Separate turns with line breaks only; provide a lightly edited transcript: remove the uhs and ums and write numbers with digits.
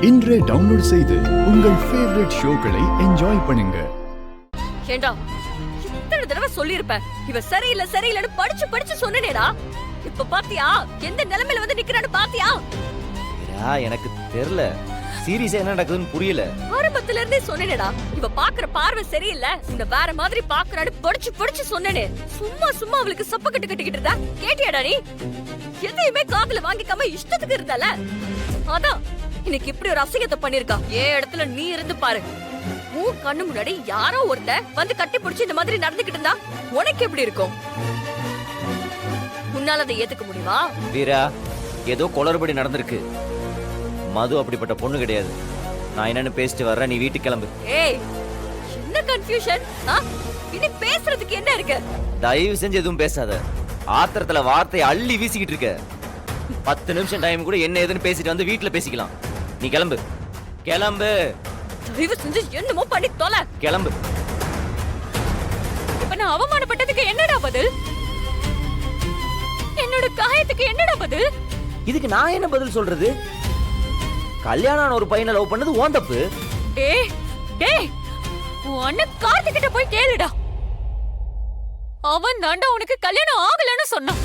இன்றே டவுன்லோட் செய்து உங்கள் ஃபேவரட் ஷோக்களை என்ஜாய் பண்ணுங்க.
ஏண்டா இத்தனை தடவை சொல்லிருப்பேன், இவ சரியில்லை சரியில்லைன்னு படிச்சு படிச்சு சொன்னேடா. இப்ப பாத்தியா எந்த நிலைமையில வந்து நிக்கிறான்னு பாத்தியா?
எனக்கு தெரியல, சீரியஸா என்ன நடக்குதுன்னு புரியல.
ஆரம்பத்துல இருந்தே சொன்னேடா, இவ பாக்குற பார்வை சரியில்லை, இந்த வேற மாதிரி பாக்குறான்னு படிச்சு படிச்சு சொன்னேனே. சும்மா சும்மா அவளுக்கு சப்ப கட்டு கட்டிக்கிட்டு இருந்தா கேட்டியாடா நீ? எதையுமே காதுல வாங்கிக்காம இஷ்டத்துக்கு இருந்தால, அதான் இன்னைக்கு இப்படி ஒரு அசிங்கத்தை பண்ணிருக்கா. ஏன் இடத்துல நீ இருந்து பாரு. உன் கண்ணு முன்னாடி யாரோ ஒருத்த வந்து கட்டி பிடிச்சு இந்த மாதிரி நடந்துகிட்டு இருந்தா உனக்கு எப்படி இருக்கும்? உன்னால அதை ஏத்துக்க முடியுமா?
வீரா, ஏதோ குளறுபடி நடந்திருக்கு. மது அப்படிப்பட்ட பொண்ணு கிடையாது. நான் என்னன்னு பேசிட்டு வர்றேன், நீ வீட்டுக்கு கிளம்பு.
ஏய், என்ன கன்ஃபியூஷன்? இனி பேசுறதுக்கு என்ன இருக்கு?
தயவு செஞ்சு எதுவும் பேசாத. ஆத்திரத்துல வார்த்தையை அள்ளி வீசிக்கிட்டு இருக்க. 10 நிமிஷம் டைம் கூட என்ன ஏதுன்னு பேசிட்டு வந்து வீட்டுல பேசிக்கலாம். நீ கிளம்பு கிளம்பு.
தயவு செஞ்சு என்னமோ பண்ணி தொலை.
கிளம்பு.
இப்ப நான் அவமானப்பட்டதுக்கு என்னடா பதில்? என்னோட காயத்துக்கு என்னடா பதில்?
இதுக்கு நான் என்ன பதில் சொல்றது? கல்யாணம் ஒரு பையனை லவ் பண்ணது உன் தப்பு.
டேய் டேய், உன் அண்ணன் கார்த்திகிட்ட போய் கேளுடா. அவன் தாண்டா உனக்கு கல்யாணம் ஆகலன்னு சொன்னான்.